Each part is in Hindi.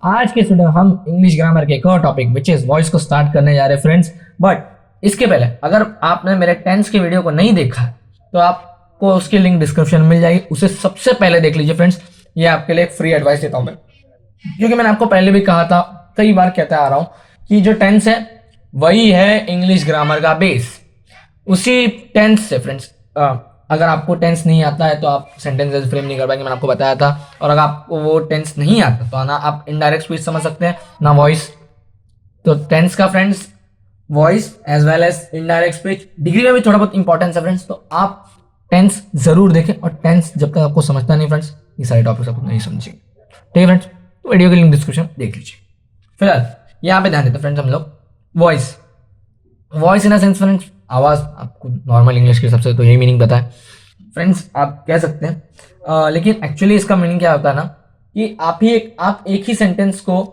आज के स्टूडेंट हम इंग्लिश ग्रामर के एक और टॉपिक विच इज वॉइस को स्टार्ट करने जा रहे हैं फ्रेंड्स। बट इसके पहले अगर आपने मेरे टेंस के वीडियो को नहीं देखा है तो आपको उसकी लिंक डिस्क्रिप्शन में मिल जाएगी, उसे सबसे पहले देख लीजिए फ्रेंड्स। ये आपके लिए एक फ्री एडवाइस देता हूँ मैं, क्योंकि मैंने आपको पहले भी कहा था, कई बार कहता आ रहा हूँ कि जो टेंस है वही है इंग्लिश ग्रामर का बेस। उसी टेंस से फ्रेंड्स अगर आपको टेंस नहीं आता है तो आप सेंटेंसेस फ्रेम नहीं कर पाएंगे, मैंने आपको बताया था। और अगर आपको वो टेंस नहीं आता तो ना आप इनडायरेक्ट स्पीच समझ सकते हैं ना वॉइस। तो टेंस का friends voice as well as indirect speech degree में भी थोड़ा बहुत इंपॉर्टेंस है फ्रेंड्स। तो आप टेंस जरूर देखें, और टेंस जब तक आपको समझता नहीं फ्रेंड्स ये सारे टॉपिक्स आपको नहीं समझेंगे। ठीक है फ्रेंड्स, तो वीडियो की लिंक डिस्क्रिप्शन देख लीजिए। फिलहाल यहाँ पे ध्यान देते हैं फ्रेंड्स हम लोग voice in the sense friends आवाज़। आपको नॉर्मल इंग्लिश के हिसाब से तो यही मीनिंग पता है फ्रेंड्स, आप कह सकते हैं। लेकिन एक्चुअली इसका मीनिंग क्या होता है ना कि आप एक ही सेंटेंस को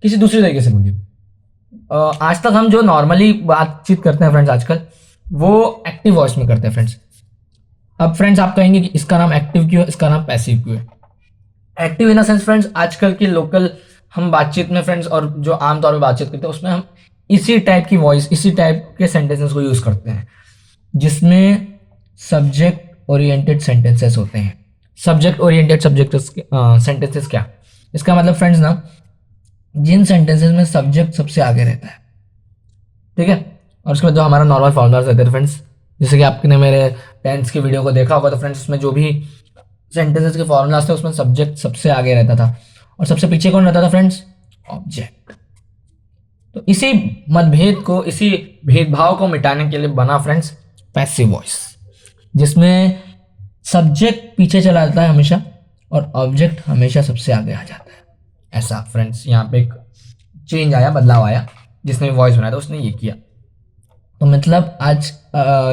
किसी दूसरे तरीके से बोलिए। आज तक हम जो नॉर्मली बातचीत करते हैं फ्रेंड्स आजकल वो एक्टिव वॉइस में करते हैं फ्रेंड्स। अब फ्रेंड्स आप कहेंगे कि इसका नाम एक्टिव क्यों है, इसका नाम पैसिव क्यों है। Active in the sense friends आजकल की लोकल हम बातचीत में फ्रेंड्स और जो आमतौर पर बातचीत करते हैं उसमें हम इसी टाइप की वॉइस, इसी टाइप के सेंटेंसेस को यूज करते हैं जिसमें सब्जेक्ट ओरिएंटेड सेंटेंसेस होते हैं। सब्जेक्ट ओरिएंटेड सेंटेंसेस क्या, इसका मतलब फ्रेंड्स ना जिन सेंटेंसेस में सब्जेक्ट सबसे आगे रहता है, ठीक है। और उसके बाद जो हमारा नॉर्मल फॉर्मूलाज रहते हैं फ्रेंड्स, जैसे कि आपने मेरे टेंस की वीडियो को देखा होगा तो फ्रेंड्स उसमें जो भी सेंटेंसेस के फॉर्मूलाज थे उसमें सब्जेक्ट सबसे आगे रहता था और सबसे पीछे कौन रहता था फ्रेंड्स, ऑब्जेक्ट। तो इसी मतभेद को, इसी भेदभाव को मिटाने के लिए बना फ्रेंड्स पैसिव वॉइस, जिसमें सब्जेक्ट पीछे चला जाता है हमेशा और ऑब्जेक्ट हमेशा सबसे आगे आ जाता है। ऐसा फ्रेंड्स यहाँ पे एक चेंज आया, बदलाव आया, जिसने वॉइस बनाया था उसने ये किया। तो मतलब आज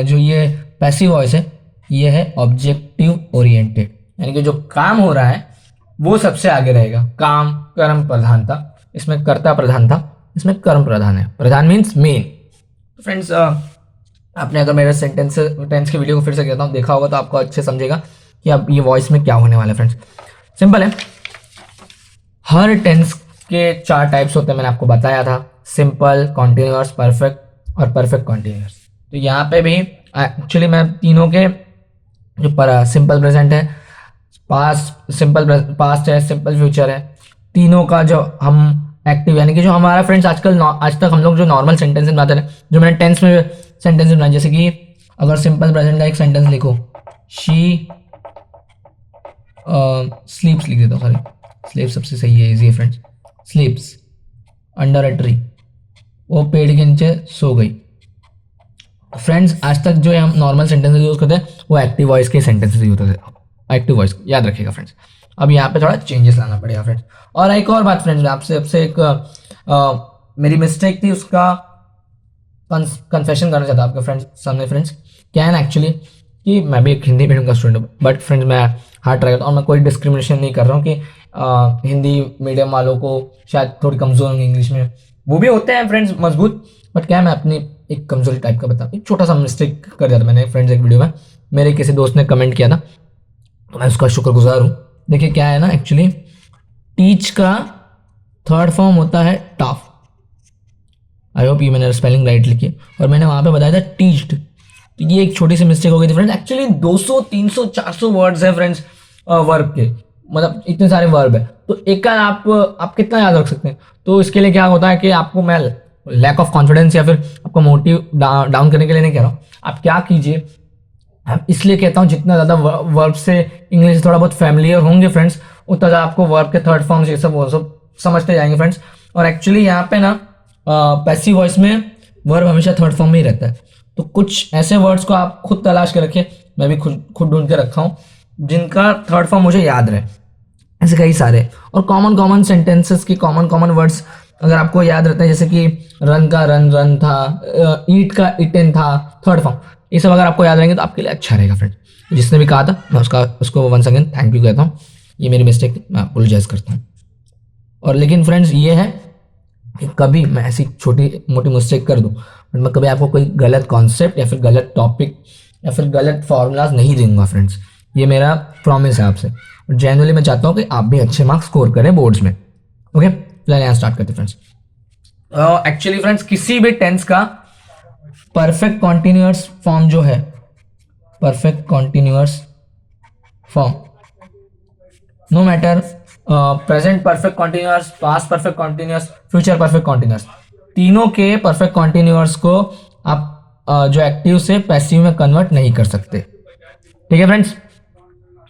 जो ये पैसिव वॉइस है ये है ऑब्जेक्टिव ओरिएंटेड, यानी कि जो काम हो रहा है वो सबसे आगे रहेगा। काम कर्म प्रधानता, इसमें कर्ता प्रधान था, इसमें कर्म प्रधान है। प्रधान मीन्स मेन। तो फ्रेंड्स आपने अगर मेरे टेंस के वीडियो को फिर से कहता हूँ देखा होगा तो आपको अच्छे समझेगा कि अब ये वॉइस में क्या होने वाला है फ्रेंड्स। सिंपल है, हर टेंस के 4 टाइप्स होते हैं, मैंने आपको बताया था, सिंपल, कॉन्टिन्यूअस, परफेक्ट और परफेक्ट कॉन्टिन्यूअस। तो यहाँ पे भी एक्चुअली मैं तीनों के जो सिंपल प्रेजेंट है, पास्ट है, सिंपल फ्यूचर है, तीनों का जो हम एक्टिव यानी कि जो हमारा फ्रेंड्स आज तक हम लोग जो नॉर्मल सेंटेंस बनाते हैं, जो मैंने टेंस में सेंटेंस बनाए, जैसे कि अगर सिंपल प्रेजेंट का एक सेंटेंस लिखो, शी स्लीप्स लिख देता हूँ, सॉरी स्लीप सबसे सही है, इजी है फ्रेंड्स। स्लीप्स अंडर अ ट्री, वो पेड़ के नीचे सो गई। फ्रेंड्स आज तक जो हम नॉर्मल सेंटेंसेस यूज करते हैं वो एक्टिव वॉइस के सेंटेंसेस यूज होते हैं। एक्टिव वॉइस याद रखिएगा फ्रेंड्स। अब यहाँ पे थोड़ा चेंजेस लाना पड़ेगा फ्रेंड्स। और एक और बात फ्रेंड्स, मैं आपसे एक मेरी मिस्टेक थी, उसका कन्फेशन करना चाहता हूँ आपके फ्रेंड्स सामने। फ्रेंड्स क्या है ना एक्चुअली कि मैं भी एक हिंदी मीडियम का स्टूडेंट हूँ, बट फ्रेंड्स मैं हार्ड ट्राई करता हूँ और मैं कोई डिस्क्रिमिनेशन नहीं कर रहा हूँ कि हिंदी मीडियम वालों को शायद थोड़ी कमज़ोर होंगे इंग्लिश में, वो भी होते हैं फ्रेंड्स मजबूत। बट क्या है, मैं अपनी एक कमजोरी टाइप का बताता हूँ, एक छोटा सा मिस्टेक कर दिया था मैंने फ्रेंड्स एक वीडियो में। मेरे किसी दोस्त ने कमेंट किया था तो मैं उसका शुक्रगुजार हूँ। देखिए क्या है ना एक्चुअली, टीच का 3rd फॉर्म होता है टफ। आई होप ये मैंने स्पेलिंग राइट लिखी है, और मैंने वहाँ पे बताया था टीच्ड। तो ये एक छोटी सी मिस्टेक हो गई थी फ्रेंड्स। एक्चुअली 200, 300, 400 वर्ड्स है फ्रेंड्स वर्ब के, मतलब इतने सारे वर्ब है, तो एक का आप कितना याद रख सकते हैं। तो इसके लिए क्या होता है कि आपको मैं लैक ऑफ कॉन्फिडेंस या फिर आपको मोटिव डाउन करने के लिए नहीं कह रहा हूँ, आप क्या कीजिए, अब इसलिए कहता हूँ जितना ज़्यादा वर्ब से इंग्लिश थोड़ा बहुत फैमिलियर होंगे फ्रेंड्स, उतना ज़्यादा आपको वर्ब के 3rd फॉर्म्स ये सब वो सब समझते जाएंगे फ्रेंड्स। और एक्चुअली यहाँ पे ना पैसिव वॉइस में वर्ब हमेशा 3rd फॉर्म में ही रहता है। तो कुछ ऐसे वर्ड्स को आप खुद तलाश के रखिए, मैं भी खुद ढूंढ के रखा हूँ जिनका 3rd फॉर्म मुझे याद रहे, ऐसे कई सारे। और कॉमन सेंटेंसेस की कॉमन वर्ड्स अगर आपको याद रहते हैं, जैसे कि रन का रन था, ईट का इटन था 3rd फॉर्म, ये सब अगर आपको याद रहेंगे तो आपके लिए अच्छा रहेगा फ्रेंड। जिसने भी कहा था मैं उसको वंस अगेन थैंक यू कहता हूँ, ये मेरी मिस्टेक थी, मैं अपोलोजाइज करता हूँ। और लेकिन फ्रेंड्स ये है कि कभी मैं ऐसी छोटी मोटी मिस्टेक कर दूँ, बट मैं कभी आपको कोई गलत कॉन्सेप्ट या फिर गलत टॉपिक या फिर गलत फॉर्मूलाज नहीं दूंगा फ्रेंड्स, ये मेरा प्रॉमिस है आपसे। और जेन्युइनली मैं चाहता हूँ कि आप भी अच्छे मार्क्स स्कोर करें बोर्ड्स में, ओके। फिलहाल यहाँ स्टार्ट करते फ्रेंड्स। एक्चुअली फ्रेंड्स किसी भी टेंस का परफेक्ट कॉन्टिन्यूअस फॉर्म जो है, perfect continuous form, no matter present perfect continuous, past perfect continuous, future perfect continuous, तीनों के परफेक्ट कॉन्टिन्यूअस को आप जो एक्टिव से पैसिव में कन्वर्ट नहीं कर सकते। ठीक है फ्रेंड्स,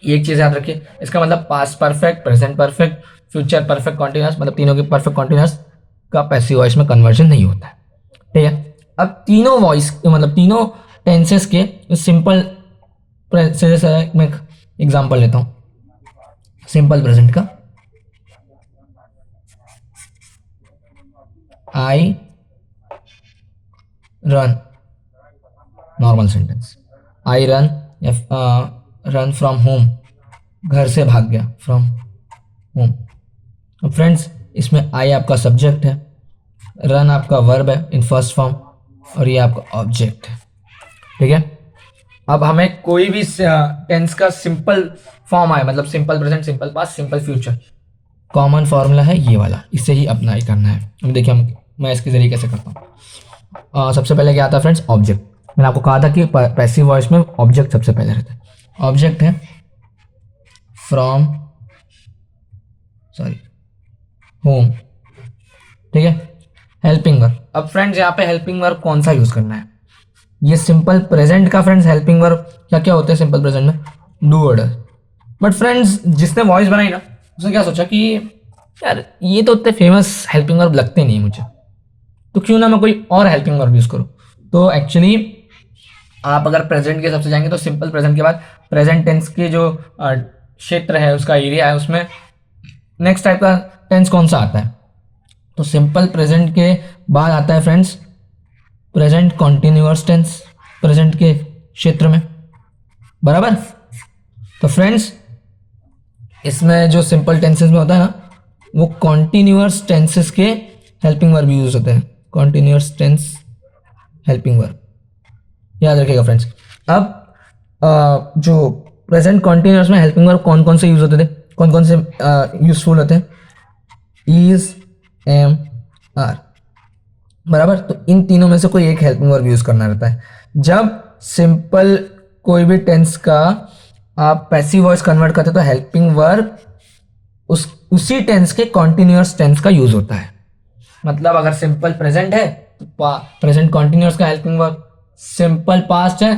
एक चीज याद रखिए, इसका मतलब past perfect, present perfect, future perfect continuous, मतलब तीनों के परफेक्ट कॉन्टिन्यूअस का पैसिव वॉइस में कन्वर्जन नहीं होता है। ठीक है, अब तीनों वॉइस मतलब तीनों टेंसेस के सिंपल से मैं एग्जांपल लेता हूं। सिंपल प्रेजेंट का I run, normal sentence, I run या रन फ्रॉम होम, घर से भाग गया, फ्रॉम होम। अब फ्रेंड्स इसमें आई आपका सब्जेक्ट है, रन आपका वर्ब है इन फर्स्ट फॉर्म, और ये आपका ऑब्जेक्ट है। ठीक है, अब हमें कोई भी टेंस का सिंपल फॉर्म आए, मतलब simple present, simple past, simple future, common formula है ये वाला, इसे ही अप्लाई करना है। अब देखिए मैं इसके जरिए कैसे करता हूँ। सबसे पहले क्या आता है फ्रेंड्स, ऑब्जेक्ट। मैंने आपको कहा था कि पैसिव वॉइस में ऑब्जेक्ट सबसे पहले रहता है। ऑब्जेक्ट है फ्रॉम, सॉरी, होम। ठीक है, हेल्पिंग वर्ब। अब फ्रेंड्स यहाँ पे हेल्पिंग वर्ब कौन सा यूज करना है, ये सिंपल प्रेजेंट का फ्रेंड्स हेल्पिंग वर्ब क्या क्या होते हैं सिंपल प्रेजेंट में, डू ऑर्डर। बट फ्रेंड्स जिसने वॉइस बनाई ना, उसने क्या सोचा कि यार ये तो उतने फेमस हेल्पिंग वर्ब लगते नहीं मुझे, तो क्यों ना मैं कोई और हेल्पिंग वर्ब यूज करूँ। तो एक्चुअली आप अगर प्रेजेंट के हिसाब से जाएंगे तो सिंपल प्रेजेंट के बाद प्रेजेंट टेंस के जो क्षेत्र है, उसका एरिया है, उसमें नेक्स्ट टाइप का टेंस कौन सा आता है, तो सिंपल प्रेजेंट के बाद आता है friends present continuous tense, present के क्षेत्र में, बराबर। तो फ्रेंड्स इसमें जो सिंपल टेंसेस में होता है ना, वो कॉन्टिन्यूअस टेंसेस के हेल्पिंग वर्ब यूज होते हैं, कॉन्टिन्यूअस टेंस हेल्पिंग वर्ब, याद रखिएगा फ्रेंड्स। अब जो प्रेजेंट कॉन्टिन्यूअस में हेल्पिंग वर्ब कौन कौन से यूज होते थे, कौन कौन से यूजफुल होते हैं, इज, एम, आर, बराबर। तो इन तीनों में से कोई एक हेल्पिंग वर्ब यूज करना रहता है। जब सिंपल कोई भी टेंस का आप पैसिव वॉइस कन्वर्ट करते तो हेल्पिंग वर्ब उसी टेंस के कॉन्टिन्यूअस टेंस का यूज होता है। मतलब अगर सिंपल प्रेजेंट है तो प्रेजेंट कॉन्टिन्यूअस का हेल्पिंग वर्ब, सिंपल पास्ट है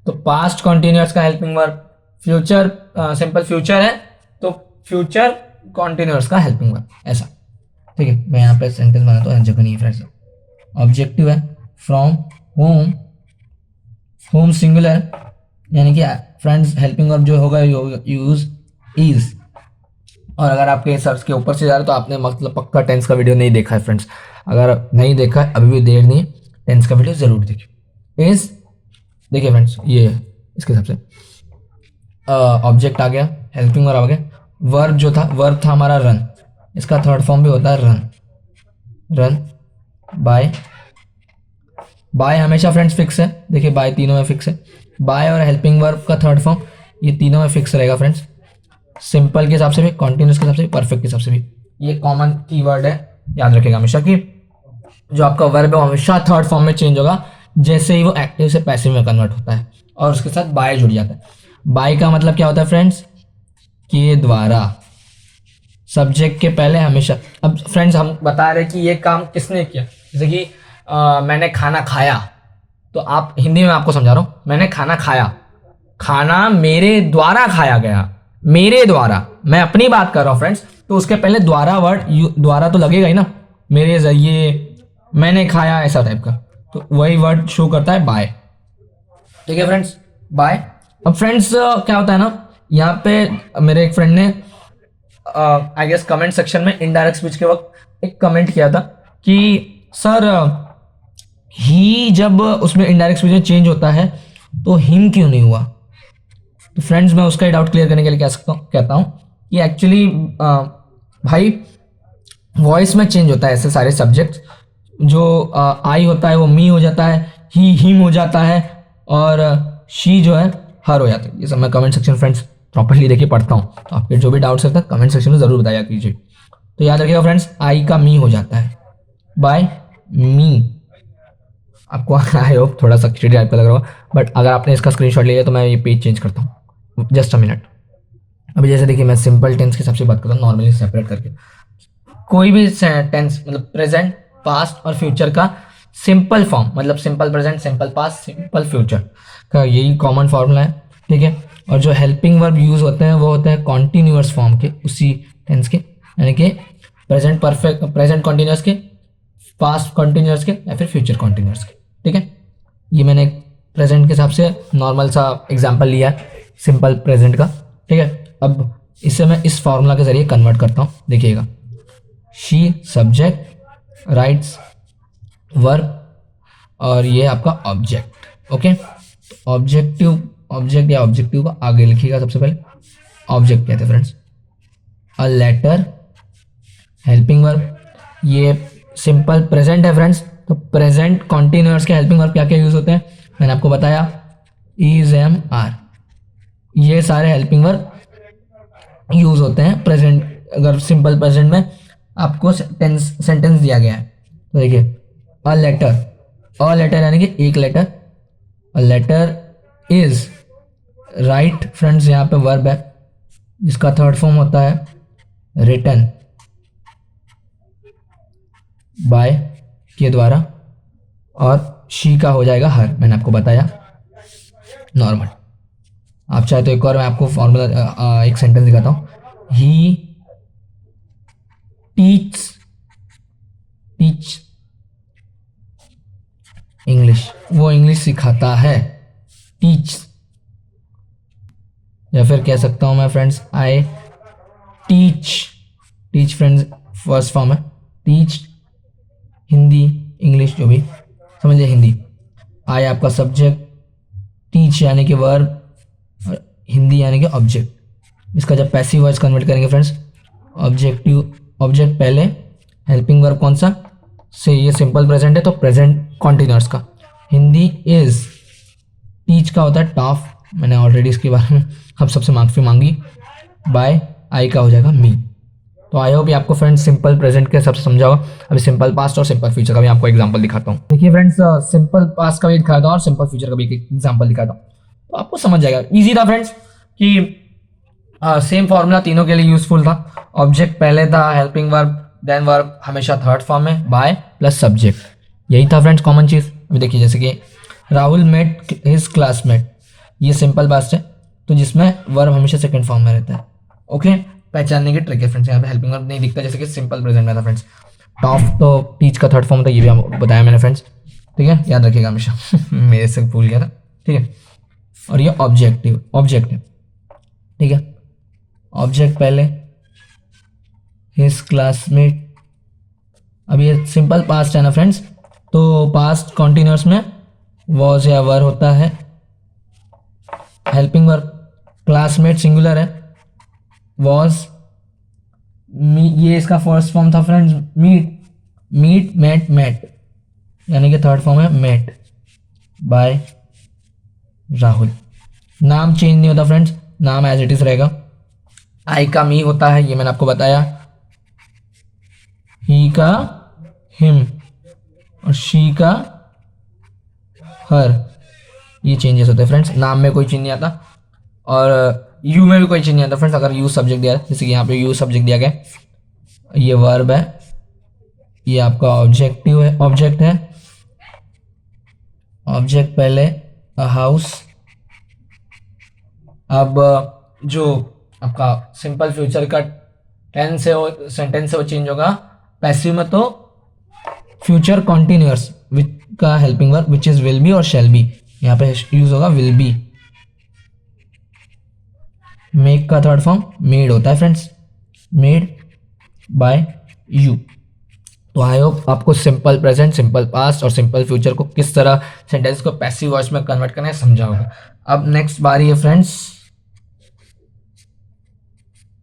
तो पास्ट कॉन्टिन्यूअस का helping verb, future simple future है तो फ्यूचर कॉन्टिन्यूअस का हेल्पिंग वर्ब, ऐसा। ठीक है, मैं यहाँ पे सेंटेंस बनाता हूँ, जगह नहीं है फ्रेंड्स। ऑब्जेक्टिव है फ्रॉम होम, होम सिंगुलर, यानी कि फ्रेंड्स हेल्पिंग वर्ब जो होगा यूज इज। और अगर आपके सर्च के ऊपर से जा रहे हो तो आपने मतलब पक्का टेंस का वीडियो नहीं देखा है फ्रेंड्स। अगर नहीं देखा है अभी भी देर नहीं है, टेंस का वीडियो जरूर देखिए। इज देखिए फ्रेंड्स, ये इसके हिसाब से ऑब्जेक्ट आ गया, हेल्पिंग वर्ब आ गया, वर्ब जो था, वर्ब था हमारा रन, इसका थर्ड फॉर्म भी होता है रन, रन बाय। बाय हमेशा फ्रेंड्स फिक्स है, देखिए बाय तीनों में फिक्स है, बाय और हेल्पिंग वर्ब का थर्ड फॉर्म ये तीनों में फिक्स रहेगा फ्रेंड्स। सिंपल के हिसाब से भी, कॉन्टिन्यूअस के हिसाब से भी, परफेक्ट के हिसाब से भी। ये कॉमन कीवर्ड है, याद रखिएगा हमेशा कि जो आपका वर्ब है वो हमेशा थर्ड फॉर्म में चेंज होगा जैसे ही वो एक्टिव से पैसिव में कन्वर्ट होता है, और उसके साथ बाय जुड़ जाता है। बाय का मतलब क्या होता है फ्रेंड्स, के द्वारा, सब्जेक्ट के पहले हमेशा। अब फ्रेंड्स हम बता रहे कि ये काम किसने किया, जैसे कि मैंने खाना खाया, तो आप हिंदी में आपको समझा रहा हूँ, मैंने खाना खाया, खाना मेरे द्वारा खाया गया, मेरे द्वारा, मैं अपनी बात कर रहा हूँ फ्रेंड्स, तो उसके पहले द्वारा वर्ड, द्वारा तो लगेगा ही ना, मेरे जरिए, मैंने खाया, ऐसा टाइप का, तो वही वर्ड शो करता है बाय। ठीक है फ्रेंड्स, बाय। अब फ्रेंड्स क्या होता है ना, यहाँ पे मेरे एक फ्रेंड ने आई गेस कमेंट सेक्शन में इनडायरेक्ट स्पीच के वक्त एक कमेंट किया था कि सर ही जब उसमें इनडायरेक्ट स्पीच में चेंज होता है तो हिम क्यों नहीं हुआ। तो फ्रेंड्स मैं उसका डाउट क्लियर करने के लिए कहता हूँ कि एक्चुअली भाई वॉइस में चेंज होता है, ऐसे सारे सब्जेक्ट जो आई होता है वो मी हो जाता है, ही हिम हो जाता है, और शी जो है हर हो जाता है। ये सब मैं कमेंट सेक्शन फ्रेंड्स प्रॉपर्ली देखिए पढ़ता हूँ, तो आपके जो भी डाउट्स रहता है कमेंट सेक्शन में जरूर बताया कीजिए। तो याद रखिएगा फ्रेंड्स, आई का मी हो जाता है, बाय मी। आपको आई होप थोड़ा सा खिचड़ी टाइप का लग रहा होगा, बट अगर आपने इसका स्क्रीनशॉट लिया तो मैं ये पेज चेंज करता हूँ, जस्ट अ मिनट। अभी जैसे देखिए, मैं सिंपल टेंस के हिसाब से बात करता हूँ, नॉर्मली सेपरेट करके। कोई भी टेंस मतलब प्रेजेंट, पास्ट और फ्यूचर का सिंपल फॉर्म, मतलब simple present, simple past, simple future का यही कॉमन फॉर्मूला है, ठीक है। और जो हेल्पिंग वर्ब यूज होते हैं वो होते हैं कॉन्टिन्यूअस फॉर्म के, उसी टेंस के, यानी कि प्रेजेंट परफेक्ट, प्रेजेंट कॉन्टिन्यूअस के, पास्ट कॉन्टिन्यूअस के, या फिर फ्यूचर कॉन्टिन्यूअस के, ठीक है। ये मैंने प्रेजेंट के हिसाब से नॉर्मल सा एग्जाम्पल लिया है, सिंपल प्रेजेंट का, ठीक है। अब इसे मैं इस फॉर्मूला के जरिए कन्वर्ट करता हूँ, देखिएगा। शी सब्जेक्ट, राइट्स वर्ब, और ये आपका ऑब्जेक्ट, ओके। ऑब्जेक्टिव, ऑब्जेक्ट या ऑब्जेक्टिव को आगे लिखिएगा, सबसे पहले ऑब्जेक्ट कहते हैं friends. A letter, helping verb, ये सिंपल प्रेजेंट है फ्रेंड्स, तो प्रेजेंट कॉन्टिन्यूअस के हेल्पिंग वर्ब क्या क्या यूज होते हैं, मैंने आपको बताया, इज, एम, आर, ये सारे हेल्पिंग वर्ब यूज होते हैं प्रेजेंट। अगर सिंपल प्रेजेंट में आपको सेंटेंस दिया गया है, तो देखिए, अ लेटर, अ लेटर यानी कि एक letter, a letter is, right friends, यहाँ पे वर्ब है, जिसका थर्ड फॉर्म होता है रिटन बाय के द्वारा, और शी का हो जाएगा हर, मैंने आपको बताया नॉर्मल। आप चाहे तो एक और मैं आपको फॉर्मूला, एक सेंटेंस दिखाता हूँ। ही टीच, टीच इंग्लिश, वो इंग्लिश सिखाता है, टीच। या फिर कह सकता हूं मैं friends, I teach, teach friends first form है, टीच हिंदी, इंग्लिश, जो भी समझिए, हिंदी। आई आपका सब्जेक्ट, टीच यानी कि वर्ब, और हिंदी यानी कि ऑब्जेक्ट। इसका जब पैसिव वॉइस कन्वर्ट करेंगे फ्रेंड्स, ऑब्जेक्टिव, ऑब्जेक्ट पहले, हेल्पिंग वर्ब कौन सा, से ये सिंपल प्रेजेंट है तो प्रेजेंट कॉन्टिन्यूअस का, हिंदी इज, टीच का होता है टॉफ, मैंने ऑलरेडी इसके बारे में हम सबसे माफी मांगी, बाय आई का हो जाएगा मी। तो आई होप ये आपको फ्रेंड्स सिंपल प्रेजेंट के हिसाब से समझा होगा। अभी सिंपल पास्ट और सिंपल फ्यूचर का भी आपको एग्जांपल दिखाता हूँ। देखिए फ्रेंड्स, सिंपल पास्ट का भी दिखाता हूँ और सिंपल फ्यूचर का भी एक एग्जांपल दिखाता हूँ, तो आपको समझ जाएगा। इजी था फ्रेंड्स, कि सेम फॉर्मूला तीनों के लिए यूजफुल था। ऑब्जेक्ट पहले था, हेल्पिंग वर्ब, देन वर्ब हमेशा थर्ड फॉर्म में, बाय प्लस सब्जेक्ट, यही था फ्रेंड्स कॉमन चीज। अभी देखिए, जैसे कि राहुल मेट हिज क्लासमेट, ये सिंपल पास्ट है, तो जिसमें वर्ब हमेशा सेकंड फॉर्म में रहता है, ओके। पहचानने की ट्रिक है फ्रेंड्स, यहाँ पे हेल्पिंग वर्ब नहीं दिखता, जैसे कि सिंपल प्रेजेंट में था फ्रेंड्स। टॉफ तो टीच का थर्ड फॉर्म था, ये भी आपको बताया मैंने फ्रेंड्स, ठीक है, याद रखिएगा हमेशा मेरे से भूल गया था, ठीक है। और ये ऑब्जेक्टिव, ऑब्जेक्ट है, ठीक है। ऑब्जेक्ट पहले, हिज क्लासमेट, अब ये सिंपल पास्ट है ना फ्रेंड्स, तो पास्ट कॉन्टिन्यूअस में वॉज या वर होता है, हेल्पिंग वर्ब, क्लासमेट सिंगुलर है, वॉज, ये इसका फर्स्ट फॉर्म था friends, meet, meet, met, met, यानी कि थर्ड फॉर्म है मेट बाय राहुल। नाम चेंज नहीं होता फ्रेंड्स, नाम एज इट इज रहेगा। आई का मी होता है, ये मैंने आपको बताया, ही का हिम, और शी का हर, ये चेंजेस होते हैं फ्रेंड्स। नाम में कोई चेंज नहीं आता, और यू में भी कोई चेंज नहीं आता फ्रेंड्स, अगर यू सब्जेक्ट दिया है, जैसे कि यहाँ पे यू सब्जेक्ट दिया गया, ये वर्ब है, ये आपका ऑब्जेक्टिव है, ऑब्जेक्ट है, ऑब्जेक्ट पहले, अ हाउस। अब जो आपका सिंपल फ्यूचर का टेंस है, वो सेंटेंस है, वो चेंज होगा। पैसिव में तो फ्यूचर कॉन्टिन्यूअस विद का helping verb which is will be और शैल बी, यहाँ पे यूज होगा विल बी। मेक का थर्ड फॉर्म मेड होता है फ्रेंड्स, मेड बाय यू। तो आई होप आपको सिंपल प्रेजेंट, सिंपल पास्ट और सिंपल फ्यूचर को किस तरह सेंटेंस को पैसिव वॉइस में कन्वर्ट करना है समझा होगा। अब नेक्स्ट बारी है फ्रेंड्स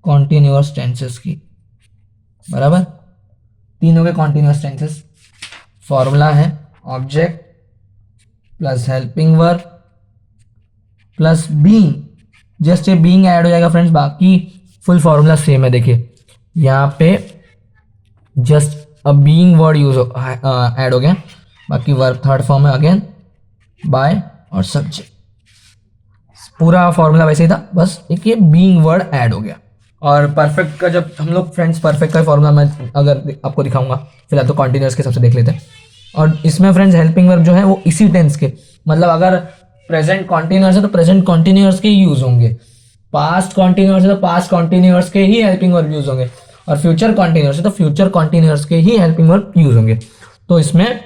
कॉन्टिन्यूअस टेंसेस की, बराबर। तीनों के कॉन्टिन्यूअस टेंसेस, फॉर्मूला है object plus helping verb plus being, just ये बीइंग ऐड हो जाएगा फ्रेंड्स, बाकी फुल फॉर्मूला सेम है। देखिए यहाँ पे just a being word use add हो गया, बाकी वर्ब थर्ड फॉर्म है अगेन बाय और सब्जेक्ट। पूरा फॉर्मूला वैसे ही था, बस एक ये बीइंग वर्ड ऐड हो गया। और परफेक्ट का जब हम लोग फ्रेंड्स परफेक्ट का फॉर्मूला मैं अगर आपको दिखाऊंगा, फिलहाल तो कॉन्टिन्यूअस के सबसे देख लेते हैं। और इसमें फ्रेंड्स हेल्पिंग वर्ब जो है वो इसी टेंस के, मतलब अगर प्रेजेंट कॉन्टिन्यूअस है तो प्रेजेंट कॉन्टिन्यूअस के ही यूज होंगे, पास्ट कॉन्टिन्यूअस है तो पास्ट कॉन्टिन्यूअस के ही हेल्पिंग वर्ब यूज होंगे, और फ्यूचर कॉन्टिन्यूअस है तो फ्यूचर कॉन्टिन्यूअस के ही हेल्पिंग वर्ब यूज होंगे। तो इसमें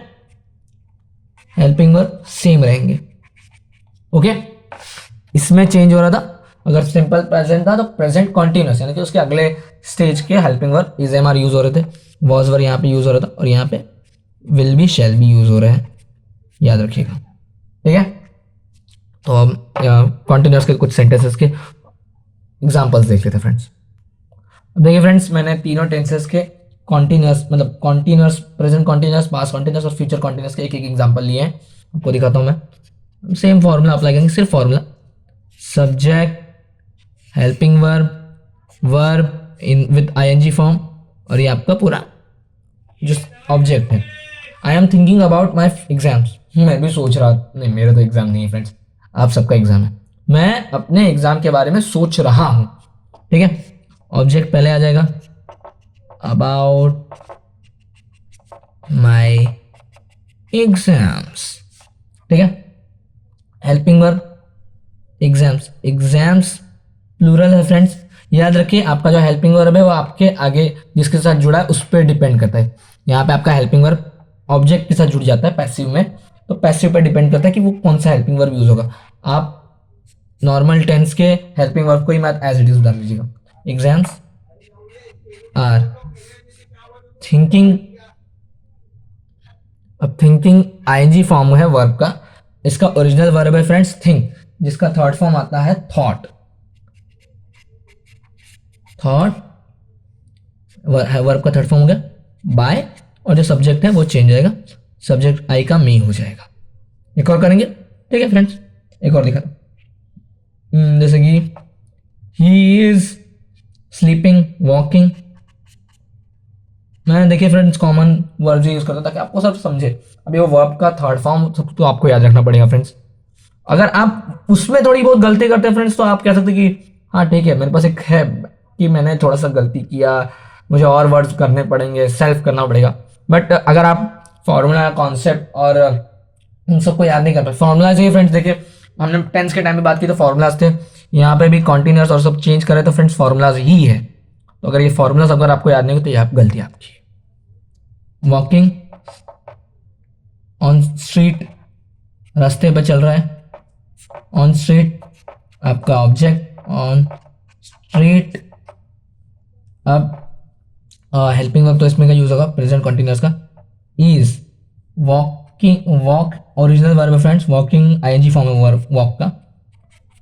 हेल्पिंग वर्ब सेम रहेंगे। ओके, इसमें चेंज हो रहा था, अगर सिंपल प्रेजेंट था तो प्रेजेंट कॉन्टिन्यूअस यानी कि उसके अगले स्टेज के helping verb is am are use हो रहे थे, वॉज वर्ब यहाँ पे यूज हो रहा था, और यहाँ पे will be shall be use हो रहे हैं, याद रखिएगा। ठीक है, तो अब कॉन्टिन्यूअस के कुछ सेंटेंसेस के एग्जांपल्स देख लेते हैं फ्रेंड्स। अब देखिए फ्रेंड्स, मैंने तीनों टेंसेस के कॉन्टिन्यूअस मतलब continuous, present continuous, past continuous और फ्यूचर कॉन्टिन्यूअस के एक एक एग्जांपल लिए हैं, आपको दिखाता हूँ मैं। सेम फॉर्मूला अप्लाई करेंगे, सिर्फ formula, subject, helping verb, verb in with ING form, और ये आपका पूरा जो ऑब्जेक्ट है। I am thinking about my exams, मैं भी सोच रहा, नहीं मेरा तो एग्जाम नहीं है फ्रेंड्स, आप सबका एग्जाम है, मैं अपने एग्जाम के बारे में सोच रहा हूँ। ठीक है, ऑब्जेक्ट पहले आ जाएगा, अबाउट माई एग्जाम्स। ठीक है, helping verb exams, exams plural है फ्रेंड्स, याद रखिए आपका जो हेल्पिंग वर्ब है वो आपके आगे जिसके साथ जुड़ा है उस पर डिपेंड करता है। यहाँ पे आपका हेल्पिंग वर्ब ऑब्जेक्ट के साथ जुड़ जाता है पैसिव में, तो पैसिव पे डिपेंड करता है कि वो कौन सा हेल्पिंग वर्ब यूज होगा। आप नॉर्मल टेंस के हेल्पिंग वर्ब को ही मत एज इट इज डाल लीजिएगा। एग्जाम्स आर थिंकिंग, अब थिंकिंग आईएनजी फॉर्म है वर्ब का, इसका ओरिजिनल वर्ब है फ्रेंड्स थिंक, जिसका थर्ड फॉर्म आता है थॉट। थॉट वर्ब का थर्ड फॉर्म हो गया बाय, और जो सब्जेक्ट है वो चेंज आएगा, सब्जेक्ट आई का मी हो जाएगा। एक और करेंगे, ठीक है फ्रेंड्स, एक और दिखा, जैसे कि ही इज स्लीपिंग, वॉकिंग। मैं देखिए फ्रेंड्स कॉमन वर्ड यूज करता ताकि आपको सब समझे। अभी वो वर्ब का थर्ड फॉर्म सब तो आपको याद रखना पड़ेगा फ्रेंड्स। अगर आप उसमें थोड़ी बहुत गलती करते हैं फ्रेंड्स तो आप कह सकते कि हाँ ठीक है मेरे पास एक है कि मैंने थोड़ा सा गलती किया, मुझे और वर्ड्स करने पड़ेंगे, सेल्फ करना पड़ेगा। बट अगर आप फॉर्मूला, कॉन्सेप्ट और उन सबको याद नहीं कर पाए, फॉर्मूला चाहिए फ्रेंड्स। देखिए हमने टेंस के टाइम में बात की तो फॉर्मूलाज थे, यहाँ पे भी कॉन्टिन्यूअस और सब चेंज करे तो फ्रेंड्स फॉर्मूलाज ही है। तो अगर ये फॉर्मूलाज अगर आपको याद नहीं हो तो ये आप गलती आपकी है। वॉकिंग ऑन स्ट्रीट, रास्ते पे चल रहा है, ऑन स्ट्रीट आपका ऑब्जेक्ट, ऑन स्ट्रीट। अब हेल्पिंग वर्ब तो इसमें का यूज होगा प्रेजेंट कंटिन्यूअस का, is walking, walk original verb है फ्रेंड्स, वॉकिंग आईएनजी फॉर्म है वर्ब वॉक का,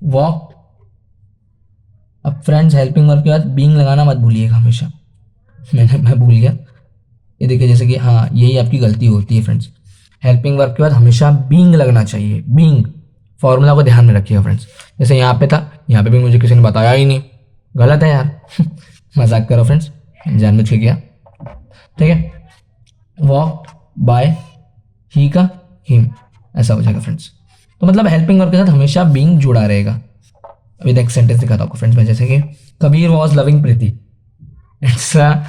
वॉक। अब फ्रेंड्स हेल्पिंग वर्ब के बाद बीइंग लगाना मत भूलिएगा हमेशा, मैं भूल गया। ये देखिए जैसे कि हाँ यही आपकी गलती होती है फ्रेंड्स, हेल्पिंग वर्ब के बाद हमेशा बीइंग लगना चाहिए, बीइंग। फॉर्मूला को ध्यान में रखिएगा फ्रेंड्स, जैसे यहाँ पे था, यहाँ पे भी मुझे किसी ने बताया ही नहीं, गलत है यार मजाक करो फ्रेंड्स, जानबूझ के किया। ठीक है, वॉक बाय ही का हिम, ऐसा हो जाएगा फ्रेंड्स। तो मतलब हेल्पिंग वर्ब के साथ हमेशा बीइंग जुड़ा रहेगा। अभी नेक्स्ट सेंटेंस दिखाता हूँ आपको फ्रेंड्स मैं, जैसे कि कबीर वॉज लविंग प्रीति। ऐसा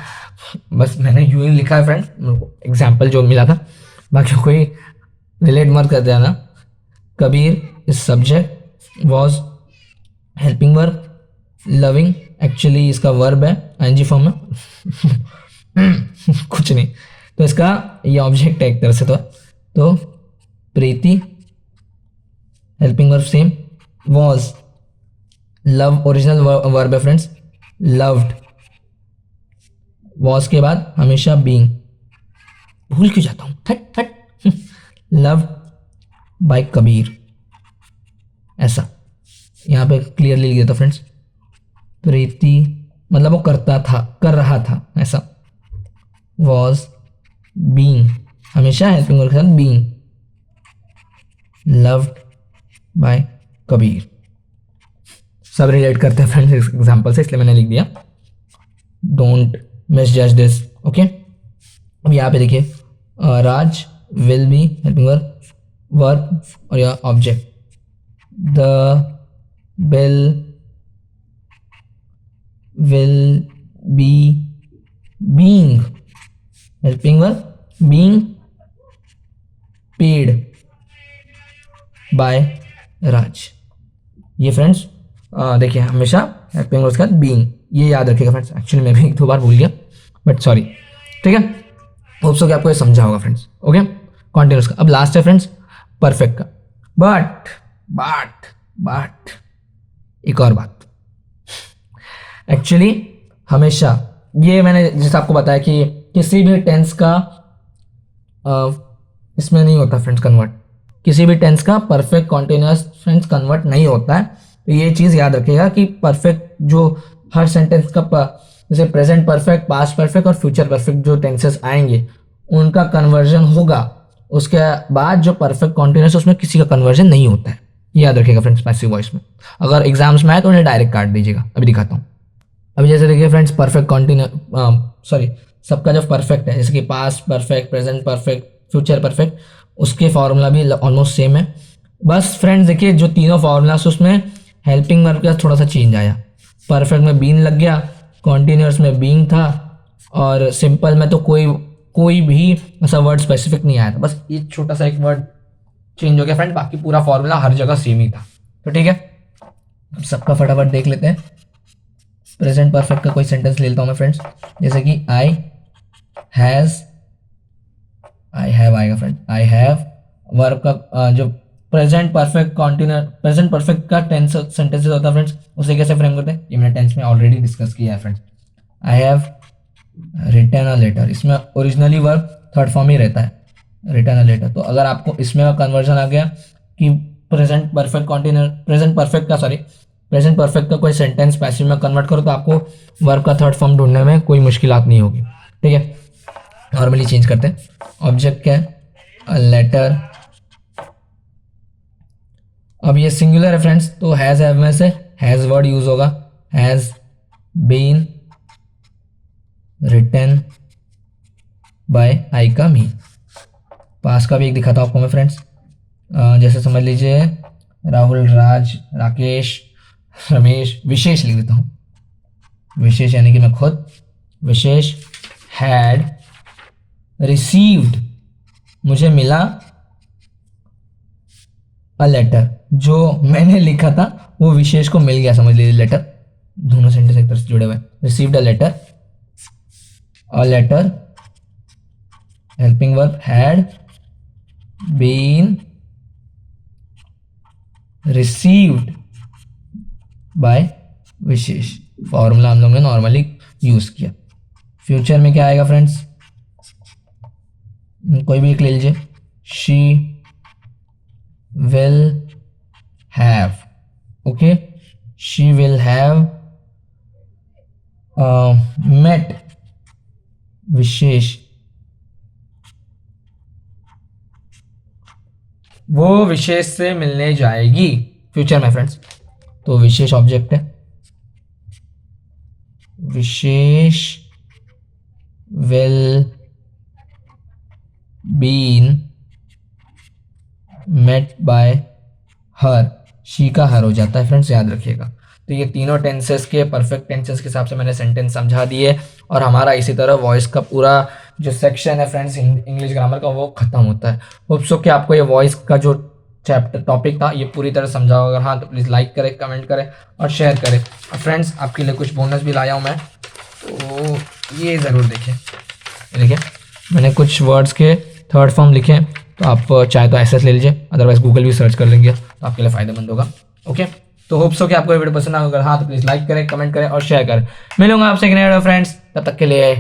बस मैंने यूं ही लिखा है फ्रेंड्स, एग्जाम्पल जो मिला था, बाकी कोई रिलेट मत कर देना। Kabir is subject, was helping verb, loving actually इसका वर्ब है आईएनजी फॉर्म में कुछ नहीं, तो इसका ये ऑब्जेक्ट है एक तरह से। तो Preeti helping verb same, was love original verb है फ्रेंड्स, लव्ड, वॉज के बाद हमेशा बीइंग, भूल क्यों जाता हूँ हट हट लव्ड बाय कबीर, ऐसा यहाँ पे क्लियरली लिख देता फ्रेंड्स। प्रीति मतलब वो करता था, कर रहा था, ऐसा। वॉज बीइंग हमेशा हेल्पिंग वर्ब के साथ बीइंग, लव्ड बाय कबीर। सब रिलेट करते हैं फ्रेंड्स इस एग्जाम्पल से, इसलिए मैंने लिख दिया। Don't misjudge this, okay. अब यहाँ पे देखिए Raj will be helping verb और यह object, the bill will be being helping verb being paid by Raj. ये फ्रेंड्स देखिए हमेशा हेल्पिंग वर्ब के साथ बीइंग, ये याद रखिएगा फ्रेंड्स। एक्चुअली मैं भी 2 बार भूल गया बट सॉरी, ठीक है। होप सो कि आपको ये समझा होगा फ्रेंड्स। ओके, कॉन्टिन्यूस का अब लास्ट है फ्रेंड्स परफेक्ट का। बट एक और बात, एक्चुअली हमेशा ये मैंने जैसे आपको बताया कि किसी भी टेंस का इसमें नहीं होता फ्रेंड्स कन्वर्ट, किसी भी टेंस का परफेक्ट कॉन्टिन्यूस फ्रेंड्स कन्वर्ट नहीं होता है। तो ये चीज़ याद रखिएगा कि परफेक्ट जो हर सेंटेंस का जैसे प्रेजेंट परफेक्ट, पास्ट परफेक्ट और फ्यूचर परफेक्ट जो टेंसेस आएंगे उनका कन्वर्जन होगा, उसके बाद जो परफेक्ट कॉन्टिन्यूस उसमें किसी का कन्वर्जन नहीं होता है। ये याद रखिएगा फ्रेंड्स पैसिव वॉइस में। अगर एग्जाम्स में आए तो उन्हें डायरेक्ट काट दीजिएगा। अभी दिखाता हूँ। अभी जैसे देखिए फ्रेंड्स परफेक्ट सॉरी सबका जो परफेक्ट है जैसे कि past perfect, present perfect, future perfect, उसके फॉर्मूला भी ऑलमोस्ट सेम है। बस फ्रेंड्स देखिए जो तीनों फॉर्मूलास उसमें हेल्पिंग वर्ब का थोड़ा सा चेंज आया। परफेक्ट में बीन लग गया, कॉन्टिन्यूअस में बीइंग था और सिंपल में तो कोई भी ऐसा वर्ड स्पेसिफिक नहीं आया था। बस एक छोटा सा एक वर्ड चेंज हो गया फ्रेंड, बाकी पूरा फॉर्मूला हर जगह सेम ही था। तो ठीक है, सबका फटाफट देख लेते हैं। प्रेजेंट परफेक्ट का कोई सेंटेंस ले लेता हूँ मैं फ्रेंड्स, जैसे कि आई हैव आएगा फ्रेंड। आई हैव वर्ब का जो present perfect continuous present perfect का टेंस सेंटेंसेस होता है फ्रेंड्स, उसे कैसे फ्रेम करते हैं ये मैंने टेंस में ऑलरेडी डिस्कस किया है friends. I have written a letter, इसमें ओरिजिनली वर्ब थर्ड फॉर्म ही रहता है, रिटन अ लेटर। तो अगर आपको इसमें कन्वर्जन आ गया कि प्रेजेंट परफेक्ट का कोई सेंटेंस पैसिव में कन्वर्ट करो तो आपको वर्ब का थर्ड फॉर्म ढूंढने में कोई मुश्किलात नहीं होगी। ठीक है, नॉर्मली चेंज करते हैं। ऑब्जेक्ट क्या है? A letter. अब ये सिंगुलर है फ्रेंड्स, तो हैज़ हैव में से हैज़ वर्ड यूज होगा। हैज़ बीन रिटन बाय आई का मी। पास का भी एक दिखाता हूँ आपको मैं फ्रेंड्स, जैसे समझ लीजिए राहुल, राज, राकेश, रमेश, विशेष लिख देता हूँ, विशेष यानी कि मैं खुद। विशेष हैड रिसीव्ड, मुझे मिला अ लेटर, जो मैंने लिखा था वो विशेष को मिल गया, समझ लीजिए लेटर, दोनों सेंटेंस एक तरह से जुड़े हुए। Received a letter, helping verb had been received by Vishesh. Formula हम लोग ने नॉर्मली यूज किया। फ्यूचर में क्या आएगा फ्रेंड्स? कोई भी एक ले लीजिए। She will have, okay, she will have met Vishesh, वो विशेष से मिलने जाएगी फ्यूचर में फ्रेंड्स। तो विशेष ऑब्जेक्ट है, Vishesh will been met by her, she का हर हो जाता है फ्रेंड्स, याद रखिएगा। तो ये तीनों टेंसेस के परफेक्ट टेंसेस के हिसाब से मैंने सेंटेंस समझा दिए और हमारा इसी तरह वॉइस का पूरा जो सेक्शन है फ्रेंड्स इंग्लिश ग्रामर का वो खत्म होता है। होप सो कि आपको ये वॉइस का जो चैप्टर टॉपिक था ये पूरी तरह समझा होगा। हाँ तो प्लीज़ लाइक करें, कमेंट करें और शेयर करें। और फ्रेंड्स आपके लिए कुछ बोनस भी लाया हूँ मैं, तो ये ज़रूर देखें। देखिए मैंने कुछ वर्ड्स के थर्ड फॉर्म लिखे हैं, तो आप चाहे तो ऐसे ले लीजिए, अदरवाइज गूगल भी सर्च कर लेंगे तो आपके लिए फ़ायदेमंद होगा। ओके, तो होप सो कि आपको ये वीडियो पसंद आएगा। हाँ तो प्लीज़ लाइक करें, कमेंट करें और शेयर करें। मिलूंगा आपसे एक नए वीडियो फ्रेंड्स, तब तक के लिए